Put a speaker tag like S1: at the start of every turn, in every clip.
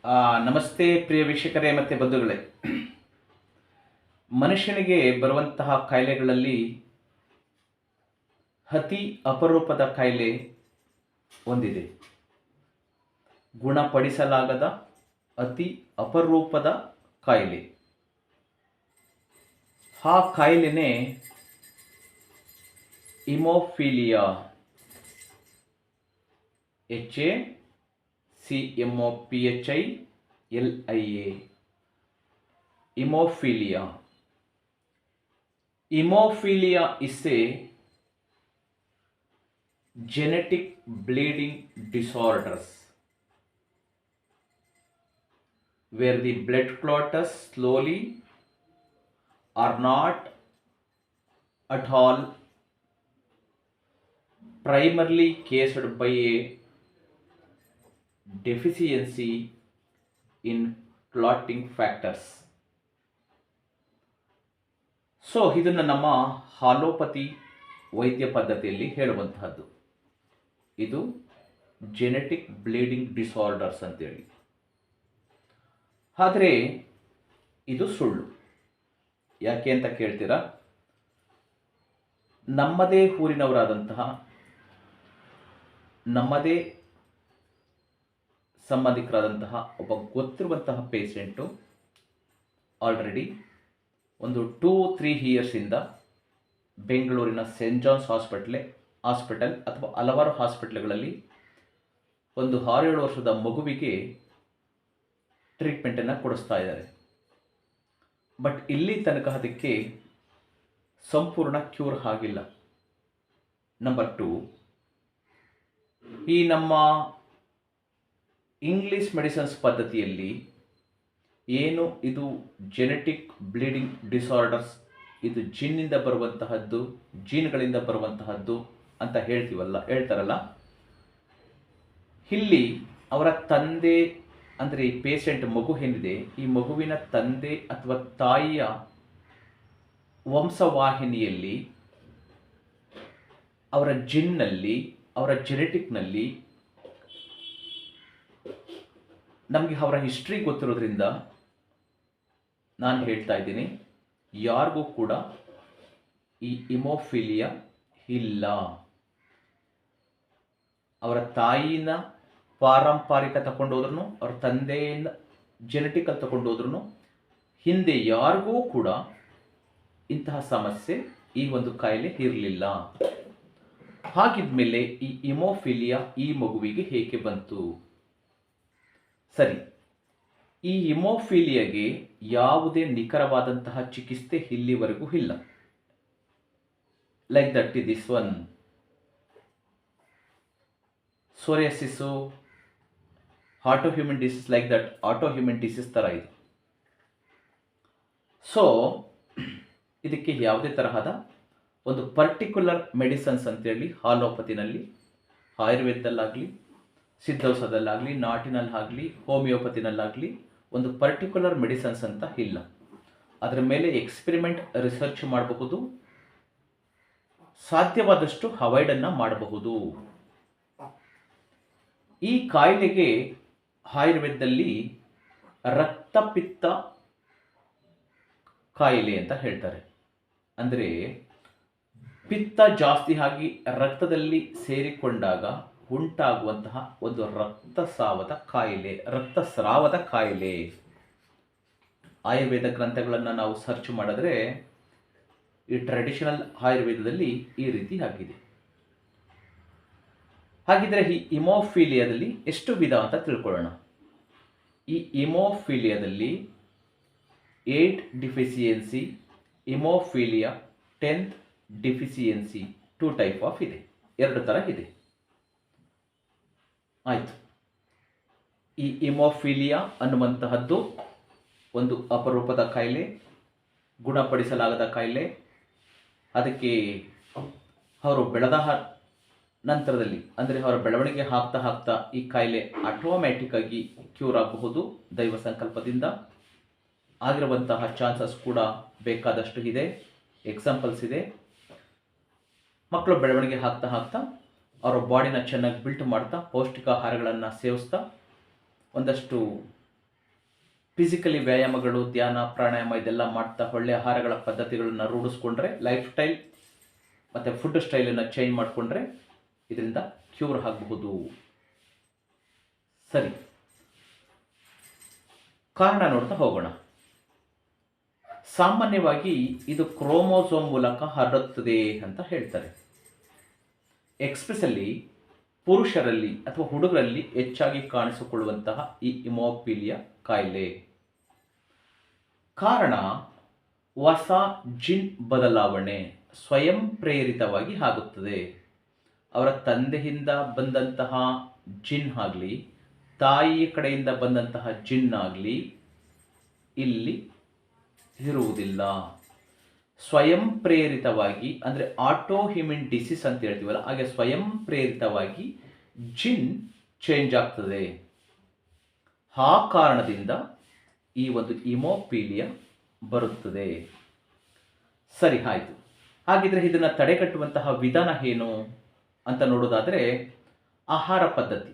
S1: ನಮಸ್ತೆ ಪ್ರಿಯ ವೀಕ್ಷಕರೇ ಮತ್ತು ಬಂಧುಗಳೇ. ಮನುಷ್ಯನಿಗೆ ಬರುವಂತಹ ಕಾಯಿಲೆಗಳಲ್ಲಿ ಅತಿ ಅಪರೂಪದ ಕಾಯಿಲೆ ಒಂದಿದೆ. ಗುಣಪಡಿಸಲಾಗದ ಅತಿ ಅಪರೂಪದ ಕಾಯಿಲೆ. ಆ ಕಾಯಿಲೆನೇ haemophilia. HACMOPHILIA. Hemophilia. Hemophilia is a genetic bleeding disorders where the blood clots slowly or not at all, primarily caused by a deficiency in clotting factors. So ಇದನ್ನು ನಮ್ಮ ಹಾಲೋಪತಿ ವೈದ್ಯ ಪದ್ಧತಿಯಲ್ಲಿ ಹೇಳುವಂತಹದ್ದು. ಇದು ಜೆನೆಟಿಕ್ ಬ್ಲೀಡಿಂಗ್ ಡಿಸಾರ್ಡರ್ಸ್ ಅಂತೇಳಿ. ಆದರೆ ಇದು ಸುಳ್ಳು. ಯಾಕೆ ಅಂತ ಕೇಳ್ತೀರಾ? ನಮ್ಮದೇ ಊರಿನವರಾದಂತಹ, ನಮ್ಮದೇ ಸಂಬಂಧಿಕರಾದಂತಹ ಒಬ್ಬ ಗೊತ್ತಿರುವಂತಹ ಪೇಷೆಂಟು ಆಲ್ರೆಡಿ ಒಂದು 2-3 ಇಯರ್ಸಿಂದ ಬೆಂಗಳೂರಿನ ಸೆಂಟ್ ಜಾನ್ಸ್ ಹಾಸ್ಪಿಟಲ್ ಅಥವಾ ಹಲವಾರು ಹಾಸ್ಪಿಟಲ್ಗಳಲ್ಲಿ ಒಂದು 6-7 ವರ್ಷದ ಮಗುವಿಗೆ ಟ್ರೀಟ್ಮೆಂಟನ್ನು ಕೊಡಿಸ್ತಾ ಇದ್ದಾರೆ. ಬಟ್ ಇಲ್ಲಿ ತನಕ ಅದಕ್ಕೆ ಸಂಪೂರ್ಣ ಕ್ಯೂರ್ ಆಗಿಲ್ಲ. ನಂಬರ್ 2, ಈ ನಮ್ಮ ಇಂಗ್ಲಿಷ್ ಮೆಡಿಸಿನ್ಸ್ ಪದ್ಧತಿಯಲ್ಲಿ ಏನು ಇದು ಜೆನೆಟಿಕ್ ಬ್ಲೀಡಿಂಗ್ ಡಿಸಾರ್ಡರ್ಸ್, ಇದು ಜಿನ್ನಿಂದ ಬರುವಂತಹದ್ದು, ಜೀನ್ಗಳಿಂದ ಬರುವಂತಹದ್ದು ಅಂತ ಹೇಳ್ತಾರಲ್ಲ, ಇಲ್ಲಿ ಅವರ ತಂದೆ ಅಂದರೆ ಈ ಪೇಷೆಂಟ್ ಮಗು ಏನಿದೆ, ಈ ಮಗುವಿನ ತಂದೆ ಅಥವಾ ತಾಯಿಯ ವಂಶವಾಹಿನಿಯಲ್ಲಿ, ಅವರ ಜಿನ್ನಲ್ಲಿ, ಅವರ ಜೆನೆಟಿಕ್ನಲ್ಲಿ ನಮಗೆ ಅವರ ಹಿಸ್ಟ್ರಿ ಗೊತ್ತಿರೋದ್ರಿಂದ ನಾನು ಹೇಳ್ತಾ ಇದ್ದೀನಿ, ಯಾರಿಗೂ ಕೂಡ ಈ ಹಿಮೋಫಿಲಿಯಾ ಇಲ್ಲ. ಅವರ ತಾಯಿನ ಪಾರಂಪರಿಕ ತಗೊಂಡೋದ್ರೂ, ಅವರ ತಂದೆಯಿಂದ ಜೆನೆಟಿಕಲ್ಲಿ ತಗೊಂಡೋದ್ರೂ ಹಿಂದೆ ಯಾರಿಗೂ ಕೂಡ ಇಂತಹ ಸಮಸ್ಯೆ, ಈ ಒಂದು ಕಾಯಿಲೆ ಇರಲಿಲ್ಲ. ಹಾಗಿದ್ಮೇಲೆ ಈ ಹಿಮೋಫಿಲಿಯಾ ಈ ಮಗುವಿಗೆ ಹೇಗೆ ಬಂತು? ಸರಿ, ಈ ಹಿಮೋಫಿಲಿಯಾಗೆ ಯಾವುದೇ ನಿಖರವಾದಂತಹ ಚಿಕಿತ್ಸೆ ಇಲ್ಲಿವರೆಗೂ ಇಲ್ಲ. Like that this one psoriasis, autoimmune disease, like that autoimmune disease ಥರ ಇದೆ. ಸೊ ಇದಕ್ಕೆ ಯಾವುದೇ ತರಹದ ಒಂದು ಪರ್ಟಿಕ್ಯುಲರ್ ಮೆಡಿಸನ್ಸ್ ಅಂತೇಳಿ ಹಾಲೋಪತಿನಲ್ಲಿ, ಆಯುರ್ವೇದದಲ್ಲಾಗಲಿ, ಸಿದ್ಧೌಷಧದಲ್ಲಾಗಲಿ, ನಾಟಿನಲ್ಲಾಗಲಿ, ಹೋಮಿಯೋಪತಿನಲ್ಲಾಗಲಿ ಒಂದು ಪರ್ಟಿಕ್ಯುಲರ್ ಮೆಡಿಸನ್ಸ್ ಅಂತ ಇಲ್ಲ. ಅದರ ಮೇಲೆ ಎಕ್ಸ್ಪೆರಿಮೆಂಟ್ ರಿಸರ್ಚ್ ಮಾಡಬಹುದು, ಸಾಧ್ಯವಾದಷ್ಟು ಅವಾಯ್ಡನ್ನು ಮಾಡಬಹುದು. ಈ ಕಾಯಿಲೆಗೆ ಆಯುರ್ವೇದದಲ್ಲಿ ರಕ್ತಪಿತ್ತ ಕಾಯಿಲೆ ಅಂತ ಹೇಳ್ತಾರೆ. ಅಂದರೆ ಪಿತ್ತ ಜಾಸ್ತಿ ಆಗಿ ರಕ್ತದಲ್ಲಿ ಸೇರಿಕೊಂಡಾಗ ಉಂಟಾಗುವಂತಹ ಒಂದು ರಕ್ತಸ್ರಾವದ ಕಾಯಿಲೆ. ಆಯುರ್ವೇದ ಗ್ರಂಥಗಳನ್ನು ನಾವು ಸರ್ಚ್ ಮಾಡಿದ್ರೆ ಈ ಟ್ರೆಡಿಷನಲ್ ಆಯುರ್ವೇದದಲ್ಲಿ ಈ ರೀತಿ ಆಗಿದೆ. ಹಾಗಿದ್ರೆ ಈ ಹಿಮೋಫಿಲಿಯಾದಲ್ಲಿ ಎಷ್ಟು ವಿಧ ಅಂತ ತಿಳ್ಕೊಳ್ಳೋಣ. ಈ ಹಿಮೋಫಿಲಿಯಾದಲ್ಲಿ 8 ಡಿಫಿಸಿಯೆನ್ಸಿ, ಹಿಮೋಫಿಲಿಯಾ 10th ಡಿಫಿಸಿಯೆನ್ಸಿ, 2 ಟೈಪ್ ಆಫ್ ಇದೆ, 2 ಥರ ಇದೆ. ಆಯಿತು. ಈ ಹಿಮೋಫಿಲಿಯಾ ಅನ್ನುವಂತಹದ್ದು ಒಂದು ಅಪರೂಪದ ಕಾಯಿಲೆ, ಗುಣಪಡಿಸಲಾಗದ ಕಾಯಿಲೆ. ಅದಕ್ಕೆ ಅವರು ಬೆಳೆದ ನಂತರದಲ್ಲಿ, ಅಂದರೆ ಅವರ ಬೆಳವಣಿಗೆ ಆಗ್ತಾ ಈ ಕಾಯಿಲೆ ಆಟೋಮ್ಯಾಟಿಕ್ ಆಗಿ ಕ್ಯೂರ್ ಆಗಬಹುದು ದೈವ ಸಂಕಲ್ಪದಿಂದ. ಆಗಿರುವಂತಹ ಚಾನ್ಸಸ್ ಕೂಡ ಬೇಕಾದಷ್ಟು ಇದೆ, ಎಕ್ಸಾಂಪಲ್ಸ್ ಇದೆ. ಮಕ್ಕಳು ಬೆಳವಣಿಗೆ ಆಗ್ತಾ ಅವರ ಬಾಡಿನ ಚೆನ್ನಾಗಿ ಬಿಲ್ಟ್ ಮಾಡ್ತಾ, ಪೌಷ್ಟಿಕ ಆಹಾರಗಳನ್ನು ಸೇವಿಸ್ತಾ, ಒಂದಷ್ಟು ಫಿಸಿಕಲಿ ವ್ಯಾಯಾಮಗಳು, ಧ್ಯಾನ, ಪ್ರಾಣಾಯಾಮ ಇದೆಲ್ಲ ಮಾಡ್ತಾ ಒಳ್ಳೆಯ ಆಹಾರಗಳ ಪದ್ಧತಿಗಳನ್ನು ರೂಢಿಸ್ಕೊಂಡ್ರೆ, ಲೈಫ್ ಸ್ಟೈಲ್ ಮತ್ತು ಫುಡ್ ಸ್ಟೈಲನ್ನು ಚೇಂಜ್ ಮಾಡಿಕೊಂಡ್ರೆ ಇದರಿಂದ ಕ್ಯೂರ್ ಆಗಬಹುದು. ಸರಿ, ಕಾರಣ ನೋಡ್ತಾ ಹೋಗೋಣ. ಸಾಮಾನ್ಯವಾಗಿ ಇದು ಕ್ರೋಮೋಸೋಮ್ ಮೂಲಕ ಹರಡುತ್ತದೆ ಅಂತ ಹೇಳ್ತಾರೆ. ಎಕ್ಸ್ಪ್ರೆಸ್ಸಲ್ಲಿ ಪುರುಷರಲ್ಲಿ ಅಥವಾ ಹುಡುಗರಲ್ಲಿ ಹೆಚ್ಚಾಗಿ ಕಾಣಿಸಿಕೊಳ್ಳುವಂತಹ ಈ ಹಿಮೋಫಿಲಿಯಾ ಕಾಯಿಲೆ ಕಾರಣ ಹೊಸ ಜಿನ್ ಬದಲಾವಣೆ ಸ್ವಯಂ ಪ್ರೇರಿತವಾಗಿ ಆಗುತ್ತದೆ. ಅವರ ತಂದೆಯಿಂದ ಬಂದಂತಹ ಜಿನ್ ಆಗಲಿ, ತಾಯಿಯ ಕಡೆಯಿಂದ ಬಂದಂತಹ ಜಿನ್ ಆಗಲಿ ಇಲ್ಲಿ ಇರುವುದಿಲ್ಲ. ಸ್ವಯಂ ಪ್ರೇರಿತವಾಗಿ ಅಂದರೆ ಆಟೋಇಮ್ಯೂನ್ ಡಿಸೀಸ್ ಅಂತ ಹೇಳ್ತೀವಲ್ಲ, ಹಾಗೆ ಸ್ವಯಂ ಪ್ರೇರಿತವಾಗಿ ಜಿನ್ ಚೇಂಜ್ ಆಗ್ತದೆ. ಆ ಕಾರಣದಿಂದ ಈ ಒಂದು ಹಿಮೋಫಿಲಿಯಾ ಬರುತ್ತದೆ. ಸರಿ, ಆಯಿತು. ಹಾಗಿದ್ರೆ ಇದನ್ನು ತಡೆಗಟ್ಟುವಂತಹ ವಿಧಾನ ಏನು ಅಂತ ನೋಡೋದಾದರೆ, ಆಹಾರ ಪದ್ಧತಿ,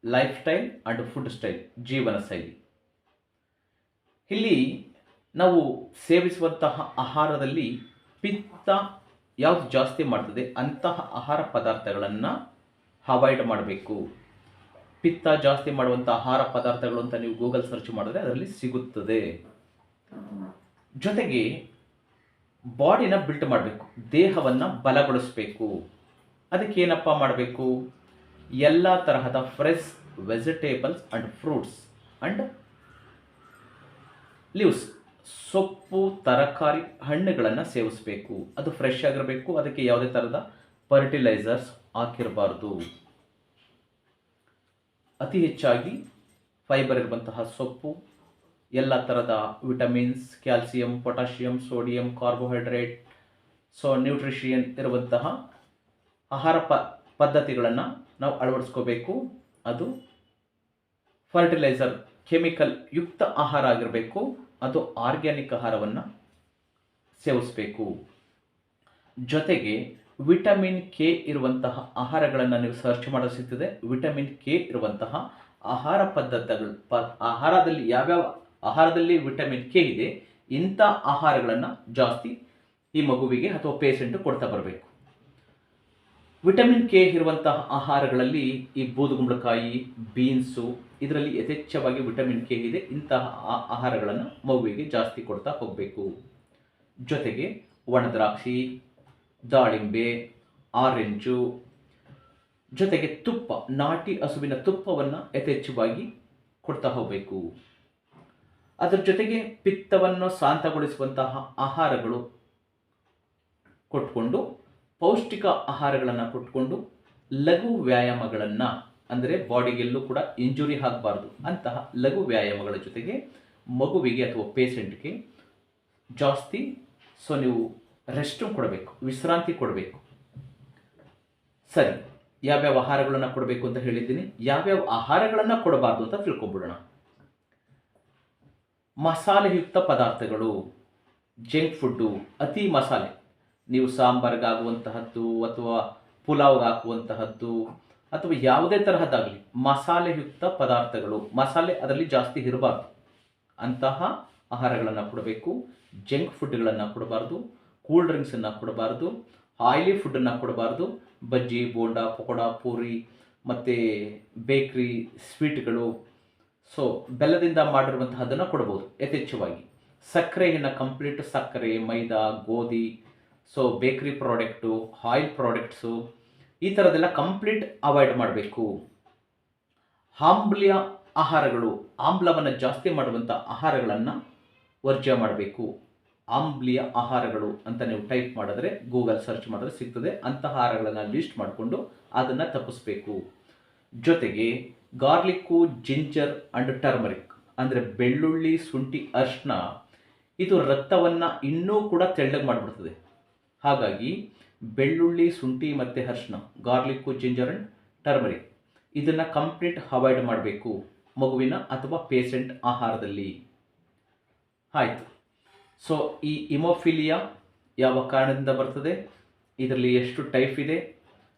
S1: life style and food style, ಜೀವನ ಶೈಲಿ. ಇಲ್ಲಿ ನಾವು ಸೇವಿಸುವಂತಹ ಆಹಾರದಲ್ಲಿ ಪಿತ್ತ ಯಾವುದು ಜಾಸ್ತಿ ಮಾಡ್ತದೆ ಅಂತಹ ಆಹಾರ ಪದಾರ್ಥಗಳನ್ನು ಅವಾಯ್ಡ್ ಮಾಡಬೇಕು. ಪಿತ್ತ ಜಾಸ್ತಿ ಮಾಡುವಂಥ ಆಹಾರ ಪದಾರ್ಥಗಳು ಅಂತ ನೀವು ಗೂಗಲ್ ಸರ್ಚ್ ಮಾಡಿದ್ರೆ ಅದರಲ್ಲಿ ಸಿಗುತ್ತದೆ. ಜೊತೆಗೆ ಬಾಡಿನ ಬಿಲ್ಟ್ ಮಾಡಬೇಕು, ದೇಹವನ್ನು ಬಲಗೊಳಿಸಬೇಕು. ಅದಕ್ಕೆ ಏನಪ್ಪ ಮಾಡಬೇಕು? ಎಲ್ಲ ತರಹದ fresh vegetables and fruits and leaves, ಸೊಪ್ಪು, ತರಕಾರಿ, ಹಣ್ಣುಗಳನ್ನು ಸೇವಿಸಬೇಕು. ಅದು ಫ್ರೆಶ್ ಆಗಿರಬೇಕು. ಅದಕ್ಕೆ ಯಾವುದೇ ಥರದ ಫರ್ಟಿಲೈಸರ್ಸ್ ಹಾಕಿರಬಾರ್ದು. ಅತಿ ಹೆಚ್ಚಾಗಿ ಫೈಬರ್ ಇರುವಂತಹ ಸೊಪ್ಪು, ಎಲ್ಲ ಥರದ vitamins, calcium, potassium, sodium, carbohydrate, nutritious ಇರುವಂತಹ ಆಹಾರ ಪದ್ಧತಿಗಳನ್ನು ನಾವು ಅಳವಡಿಸ್ಕೋಬೇಕು. ಅದು ಫರ್ಟಿಲೈಸರ್, ಕೆಮಿಕಲ್ ಯುಕ್ತ ಆಹಾರ ಆಗಿರಬೇಕು. ಅದು ಆರ್ಗ್ಯಾನಿಕ್ ಆಹಾರವನ್ನು ಸೇವಿಸಬೇಕು. ಜೊತೆಗೆ ವಿಟಮಿನ್ ಕೆ ಇರುವಂತಹ ಆಹಾರಗಳನ್ನು ನೀವು ಸರ್ಚ್ ಮಾಡಲು ಸಿಗ್ತದೆ. ವಿಟಮಿನ್ ಕೆ ಇರುವಂತಹ ಆಹಾರ ಪದ್ಧತಿಗಳು, ಆಹಾರದಲ್ಲಿ ಯಾವ್ಯಾವ ಆಹಾರದಲ್ಲಿ ವಿಟಮಿನ್ ಕೆ ಇದೆ, ಇಂಥ ಆಹಾರಗಳನ್ನು ಜಾಸ್ತಿ ಈ ಮಗುವಿಗೆ ಅಥವಾ ಪೇಷಂಟ್ ಕೊಡ್ತಾ ಬರಬೇಕು. ವಿಟಮಿನ್ ಕೆ ಇರುವಂತಹ ಆಹಾರಗಳಲ್ಲಿ ಈ ಬೂದುಗುಂಬಳಕಾಯಿ, ಬೀನ್ಸು, ಇದರಲ್ಲಿ ಯಥೇಚ್ಛವಾಗಿ ವಿಟಮಿನ್ ಕೆ ಇದೆ. ಇಂತಹ ಆಹಾರಗಳನ್ನು ಮಗುವಿಗೆ ಜಾಸ್ತಿ ಕೊಡ್ತಾ ಹೋಗಬೇಕು. ಜೊತೆಗೆ ಒಣದ್ರಾಕ್ಷಿ, ದಾಳಿಂಬೆ, ಆರೆಂಜು, ಜೊತೆಗೆ ತುಪ್ಪ, ನಾಟಿ ಹಸುವಿನ ತುಪ್ಪವನ್ನು ಯಥೇಚ್ಛವಾಗಿ ಕೊಡ್ತಾ ಹೋಗಬೇಕು. ಅದರ ಜೊತೆಗೆ ಪಿತ್ತವನ್ನು ಶಾಂತಗೊಳಿಸುವಂತಹ ಆಹಾರಗಳು ಕೊಟ್ಕೊಂಡು, ಪೌಷ್ಟಿಕ ಆಹಾರಗಳನ್ನು ಕೊಟ್ಕೊಂಡು, ಲಘು ವ್ಯಾಯಾಮಗಳನ್ನು, ಅಂದರೆ ಬಾಡಿಗೆಲ್ಲೂ ಕೂಡ ಇಂಜುರಿ ಆಗಬಾರ್ದು ಅಂತಹ ಲಘು ವ್ಯಾಯಾಮಗಳ ಜೊತೆಗೆ ಮಗುವಿಗೆ ಅಥವಾ ಪೇಷಂಟ್ಗೆ ಜಾಸ್ತಿ ನೀವು ರೆಸ್ಟು ಕೊಡಬೇಕು, ವಿಶ್ರಾಂತಿ ಕೊಡಬೇಕು. ಸರಿ, ಯಾವ್ಯಾವ ಆಹಾರಗಳನ್ನು ಕೊಡಬೇಕು ಅಂತ ಹೇಳಿದ್ದೀನಿ. ಯಾವ್ಯಾವ ಆಹಾರಗಳನ್ನು ಕೊಡಬಾರ್ದು ಅಂತ ತಿಳ್ಕೊಂಬಿಡೋಣ. ಮಸಾಲೆಯುಕ್ತ ಪದಾರ್ಥಗಳು, ಜಂಕ್ ಫುಡ್ಡು, ಅತಿ ಮಸಾಲೆ, ನೀವು ಸಾಂಬಾರ್ಗಾಗುವಂತಹದ್ದು ಅಥವಾ ಪುಲಾವ್ಗೆ ಹಾಕುವಂತಹದ್ದು ಅಥವಾ ಯಾವುದೇ ತರಹದ್ದಾಗಲಿ ಮಸಾಲೆಯುಕ್ತ ಪದಾರ್ಥಗಳು, ಮಸಾಲೆ ಅದರಲ್ಲಿ ಜಾಸ್ತಿ ಇರಬಾರ್ದು ಅಂತಹ ಆಹಾರಗಳನ್ನು ಕೊಡಬೇಕು. ಜಂಕ್ ಫುಡ್ಗಳನ್ನು ಕೊಡಬಾರ್ದು, ಕೂಲ್ ಡ್ರಿಂಕ್ಸನ್ನು ಕೊಡಬಾರ್ದು, ಆಯಿಲಿ ಫುಡ್ಡನ್ನು ಕೊಡಬಾರ್ದು. ಬಜ್ಜಿ, ಬೋಂಡಾ, ಪಕೋಡ, ಪೂರಿ ಮತ್ತು ಬೇಕ್ರಿ ಸ್ವೀಟ್ಗಳು, ಬೆಲ್ಲದಿಂದ ಮಾಡಿರುವಂತಹದ್ದನ್ನು ಕೊಡ್ಬೋದು ಯಥೇಚ್ಛವಾಗಿ. ಸಕ್ಕರೆಯನ್ನು ಕಂಪ್ಲೀಟ್ ಸಕ್ಕರೆ, ಮೈದಾ, ಗೋಧಿ, ಬೇಕ್ರಿ ಪ್ರಾಡಕ್ಟು, ಆಯಿಲ್ ಪ್ರಾಡಕ್ಟ್ಸು, ಈ ಥರದ್ದೆಲ್ಲ ಕಂಪ್ಲೀಟ್ ಅವಾಯ್ಡ್ ಮಾಡಬೇಕು. ಆಮ್ಲೀಯ ಆಹಾರಗಳು, ಆಮ್ಲವನ್ನು ಜಾಸ್ತಿ ಮಾಡುವಂಥ ಆಹಾರಗಳನ್ನು ವರ್ಜ್ಯ ಮಾಡಬೇಕು. ಆಮ್ಲೀಯ ಆಹಾರಗಳು ಅಂತ ನೀವು ಟೈಪ್ ಮಾಡಿದ್ರೆ, ಗೂಗಲ್ ಸರ್ಚ್ ಮಾಡಿದ್ರೆ ಸಿಗ್ತದೆ. ಅಂತಹ ಆಹಾರಗಳನ್ನು ಲಿಸ್ಟ್ ಮಾಡಿಕೊಂಡು ಅದನ್ನು ತಪ್ಪಿಸ್ಬೇಕು. ಜೊತೆಗೆ ಗಾರ್ಲಿಕ್ಕು, ಜಿಂಜರ್ ಆ್ಯಂಡ್ ಟರ್ಮರಿಕ್, ಅಂದರೆ ಬೆಳ್ಳುಳ್ಳಿ, ಶುಂಠಿ, ಅರಿಶಿನ, ಇದು ರಕ್ತವನ್ನು ಇನ್ನೂ ಕೂಡ ತೆಳ್ಳಗೆ ಮಾಡಿಬಿಡ್ತದೆ. ಹಾಗಾಗಿ ಬೆಳ್ಳುಳ್ಳಿ, ಶುಂಠಿ ಮತ್ತು ಅರಿಶಿನ, ಗಾರ್ಲಿಕ್ಕು, ಜಿಂಜರ್ ಆ್ಯಂಡ್ ಟರ್ಮರಿಕ್, ಇದನ್ನು ಕಂಪ್ಲೀಟ್ ಅವಾಯ್ಡ್ ಮಾಡಬೇಕು ಮಗುವಿನ ಅಥವಾ ಪೇಷಂಟ್ ಆಹಾರದಲ್ಲಿ. ಆಯಿತು. ಈ ಹಿಮೋಫಿಲಿಯಾ ಯಾವ ಕಾರಣದಿಂದ ಬರ್ತದೆ, ಇದರಲ್ಲಿ ಎಷ್ಟು ಟೈಪ್ ಇದೆ,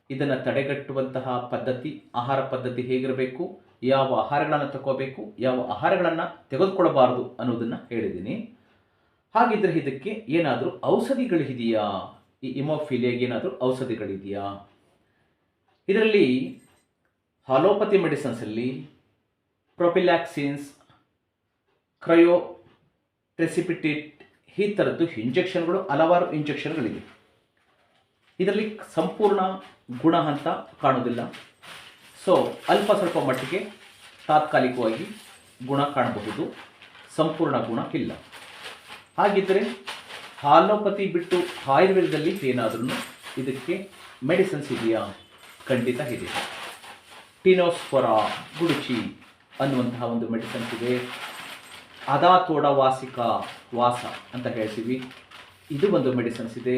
S1: ಇದನ್ನು ತಡೆಗಟ್ಟುವಂತಹ ಪದ್ಧತಿ, ಆಹಾರ ಪದ್ಧತಿ ಹೇಗಿರಬೇಕು, ಯಾವ ಆಹಾರಗಳನ್ನು ತಗೋಬೇಕು, ಯಾವ ಆಹಾರಗಳನ್ನು ತೆಗೆದುಕೊಳ್ಳಬಾರದು ಅನ್ನೋದನ್ನು ಹೇಳಿದ್ದೀನಿ. ಹಾಗಿದ್ರೆ ಇದಕ್ಕೆ ಏನಾದರೂ ಔಷಧಿಗಳಿದೆಯಾ? ಈ ಹಿಮೋಫಿಲಿಯಾಗೆ ಏನಾದರೂ ಔಷಧಿಗಳಿದೆಯಾ? ಇದರಲ್ಲಿ ಹಾಲೋಪತಿ ಮೆಡಿಸಿನ್ಸಲ್ಲಿ ಪ್ರೊಪಿಲ್ಯಾಕ್ಸಿನ್ಸ್, ಕ್ರಯೋ ಪ್ರೆಸಿಪಿಟೇಟ್ ಈ ಥರದ್ದು ಇಂಜೆಕ್ಷನ್ಗಳು, ಹಲವಾರು ಇಂಜೆಕ್ಷನ್ಗಳಿವೆ. ಇದರಲ್ಲಿ ಸಂಪೂರ್ಣ ಗುಣ ಅಂತ ಕಾಣೋದಿಲ್ಲ. ಸೊ ಅಲ್ಪ ಸ್ವಲ್ಪ ಮಟ್ಟಿಗೆ ತಾತ್ಕಾಲಿಕವಾಗಿ ಗುಣ ಕಾಣಬಹುದು, ಸಂಪೂರ್ಣ ಗುಣ ಇಲ್ಲ. ಹಾಗಿದ್ದರೆ ಹಾಲೋಪತಿ ಬಿಟ್ಟು ಆಯುರ್ವೇದದಲ್ಲಿ ಏನಾದ್ರೂ ಇದಕ್ಕೆ ಮೆಡಿಸಿನ್ಸ್ ಇದೆಯಾ? ಖಂಡಿತ ಇದೆ. ಟಿನೋಸ್ಫೊರಾ ಗುಡುಚಿ ಅನ್ನುವಂತಹ ಒಂದು ಮೆಡಿಸಿನ್ಸ್ ಇದೆ. ಅದಾತೋಡ ವಾಸಿಕ ವಾಸ ಅಂತ ಹೇಳ್ತೀವಿ, ಇದು ಒಂದು ಮೆಡಿಸಿನ್ಸ್ ಇದೆ.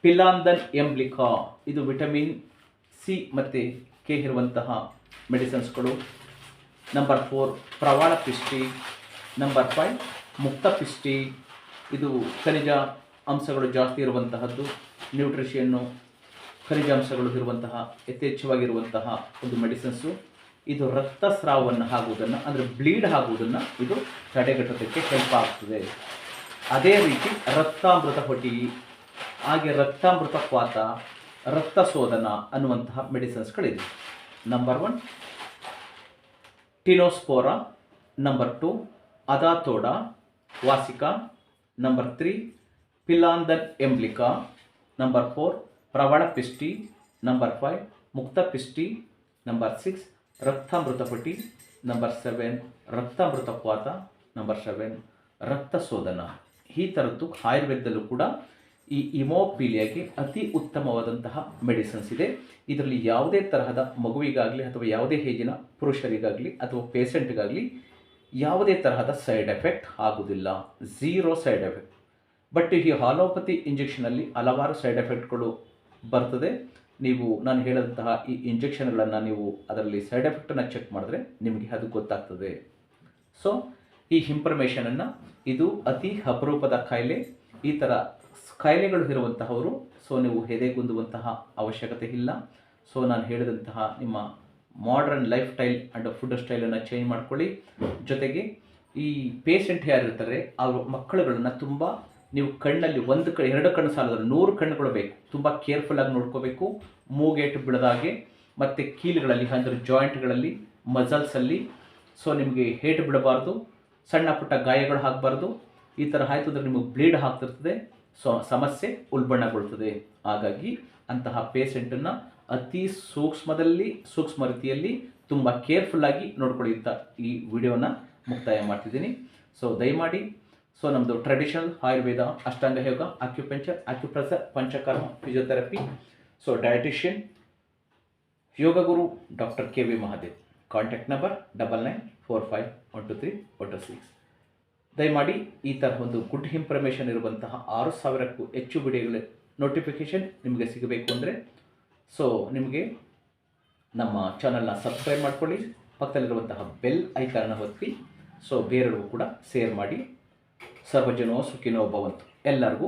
S1: ಪಿಲಾಂದನ್ ಎಂಬ್ಲಿಕಾ, ಇದು ವಿಟಮಿನ್ ಸಿ ಮತ್ತು ಕೆ ಇರುವಂತಹ ಮೆಡಿಸಿನ್ಸ್ಗಳು. ನಂಬರ್ 4 ಪ್ರವಾಳ ಪಿಷ್ಟಿ. ನಂಬರ್ 5 ಮುಕ್ತ ಪಿಷ್ಟಿ, ಇದು ಖನಿಜ ಅಂಶಗಳು ಜಾಸ್ತಿ ಇರುವಂತಹದ್ದು, ನ್ಯೂಟ್ರಿಷನ್ನು ಖನಿಜಾಂಶಗಳು ಇರುವಂತಹ ಯಥೇಚ್ಛವಾಗಿರುವಂತಹ ಒಂದು ಮೆಡಿಸಿನ್ಸು. ಇದು ರಕ್ತಸ್ರಾವವನ್ನು ಆಗುವುದನ್ನು, ಅಂದರೆ ಬ್ಲೀಡ್ ಆಗುವುದನ್ನು ಇದು ತಡೆಗಟ್ಟೋದಕ್ಕೆ ಹೆಲ್ಪ್ ಆಗ್ತದೆ. ಅದೇ ರೀತಿ ರಕ್ತಾಮೃತ ಹೊಟಿ, ಹಾಗೆ ರಕ್ತಾಮೃತ ಕ್ವಾತ, ರಕ್ತ ಶೋಧನ ಅನ್ನುವಂತಹ ಮೆಡಿಸಿನ್ಸ್ಗಳಿದೆ. ನಂಬರ್ 1 ಟಿನೋಸ್ಪೋರಾ, ನಂಬರ್ 2 ಅದಾತೋಡ ವಾಸಿಕಾ, ನಂಬರ್ 3 ಪಿಲಾಂದನ್ ಎಂಬ್ಲಿಕಾ, ನಂಬರ್ 4 ಪ್ರವಳ ಪಿಷ್ಟಿ, ನಂಬರ್ 5 ಮುಕ್ತ ಪಿಷ್ಟಿ, ನಂಬರ್ 6 ರಕ್ತಾಮೃತ ಪಟಿ, ನಂಬರ್ 7 ರಕ್ತಾಮೃತ ಕ್ವಾತ, ನಂಬರ್ 7 ರಕ್ತ ಶೋಧನ. ಈ ಥರದ್ದು ಆಯುರ್ವೇದದಲ್ಲೂ ಕೂಡ ಈ ಹಿಮೋಫಿಲಿಯಾಗೆ ಅತಿ ಉತ್ತಮವಾದಂತಹ ಮೆಡಿಸಿನ್ಸ್ ಇದೆ. ಇದರಲ್ಲಿ ಯಾವುದೇ ತರಹದ ಮಗುವಿಗಾಗಲಿ ಅಥವಾ ಯಾವುದೇ ಏಜಿನ ಪುರುಷರಿಗಾಗಲಿ ಅಥವಾ ಪೇಷಂಟ್ಗಾಗಲಿ ಯಾವುದೇ ತರಹದ ಸೈಡ್ ಎಫೆಕ್ಟ್ ಆಗುವುದಿಲ್ಲ, ಝೀರೋ ಸೈಡ್ ಎಫೆಕ್ಟ್. ಬಟ್ ಈ ಹಾಲೋಪತಿ ಇಂಜೆಕ್ಷನಲ್ಲಿ ಹಲವಾರು ಸೈಡ್ ಎಫೆಕ್ಟ್ಗಳು ಬರ್ತದೆ. ನೀವು ನಾನು ಹೇಳಿದಂತಹ ಈ ಇಂಜೆಕ್ಷನ್ಗಳನ್ನು ನೀವು ಅದರಲ್ಲಿ ಸೈಡ್ ಎಫೆಕ್ಟನ್ನು ಚೆಕ್ ಮಾಡಿದ್ರೆ ನಿಮಗೆ ಅದು ಗೊತ್ತಾಗ್ತದೆ. ಸೊ ಈ ಇನ್ಫಾರ್ಮೇಷನನ್ನು, ಇದು ಅತಿ ಅಪರೂಪದ ಕಾಯಿಲೆ. ಈ ಥರ ಕಾಯಿಲೆಗಳು ಇರುವಂತಹವರು ಸೊ ನೀವು ಎದೆಗುಂದುವಂತಹ ಅವಶ್ಯಕತೆ ಇಲ್ಲ. ಸೊ ನಾನು ಹೇಳಿದಂತಹ ನಿಮ್ಮ modern life style and food ಸ್ಟೈಲನ್ನು ಚೇಂಜ್ ಮಾಡ್ಕೊಳ್ಳಿ. ಜೊತೆಗೆ ಈ ಪೇಷಂಟ್ ಯಾರಿರ್ತಾರೆ ಅವರು ಮಕ್ಕಳುಗಳನ್ನು ತುಂಬ ನೀವು ಕಣ್ಣಲ್ಲಿ ಒಂದು ಕಡೆ 2 ಕಣ್ಣು ಸಾಲದ 100 ಕಣ್ಣುಗಳು ಬೇಕು. ತುಂಬ ಕೇರ್ಫುಲ್ಲಾಗಿ ನೋಡ್ಕೋಬೇಕು. ಮೂಗೇಟು ಬಿಡದಾಗೆ ಮತ್ತು ಕೀಲುಗಳಲ್ಲಿ ಅಂದರೆ ಜಾಯಿಂಟ್ಗಳಲ್ಲಿ ಮಸಲ್ಸಲ್ಲಿ ಸೊ ನಿಮಗೆ ಹೇಟು ಬಿಡಬಾರ್ದು, ಸಣ್ಣ ಪುಟ್ಟ ಗಾಯಗಳು ಆಗಬಾರ್ದು. ಈ ಥರ ಆಯಿತು ಅಂದರೆ ನಿಮಗೆ ಬ್ಲೀಡ್ ಆಗ್ತಿರ್ತದೆ, ಸೊ ಸಮಸ್ಯೆ ಉಲ್ಬಣಗೊಳ್ತದೆ. ಹಾಗಾಗಿ ಅಂತಹ ಪೇಷಂಟನ್ನು ಅತಿ ಸೂಕ್ಷ್ಮ ರೀತಿಯಲ್ಲಿ ತುಂಬ ಕೇರ್ಫುಲ್ಲಾಗಿ ನೋಡ್ಕೊಳ್ಳಿ ಅಂತ ಈ ವಿಡಿಯೋನ ಮುಕ್ತಾಯ ಮಾಡ್ತಿದ್ದೀನಿ. ಸೊ ದಯಮಾಡಿ ಸೊ ನಮ್ಮದು traditional Ayurveda, ashtanga yoga, acupuncture, acupressure, panchakarma, physiotherapy, so dietitian, yoga guru doctor KV Mahadev. Contact number 9945123126. ದಯಮಾಡಿ ಈ ಥರ ಒಂದು ಗುಡ್ ಇನ್ಫಾರ್ಮೇಷನ್ ಇರುವಂತಹ 6000ಕ್ಕೂ ಹೆಚ್ಚು ವಿಡಿಯೋಗಳ ನೋಟಿಫಿಕೇಷನ್ ನಿಮಗೆ ಸಿಗಬೇಕು ಅಂದರೆ ಸೊ ನಿಮಗೆ ನಮ್ಮ ಚಾನಲ್ನ ಸಬ್ಸ್ಕ್ರೈಬ್ ಮಾಡ್ಕೊಳ್ಳಿ, ಪಕ್ಕದಲ್ಲಿರುವಂತಹ ಬೆಲ್ ಐಕಾನ್ನ ಒತ್ತಿ. ಸೊ ಬೇರೆಯವ್ರಿಗೂ ಕೂಡ ಶೇರ್ ಮಾಡಿ. ಸರ್ವಜನೋ ಸುಖಿನೋ ಭವಂತು. ಎಲ್ಲರಿಗೂ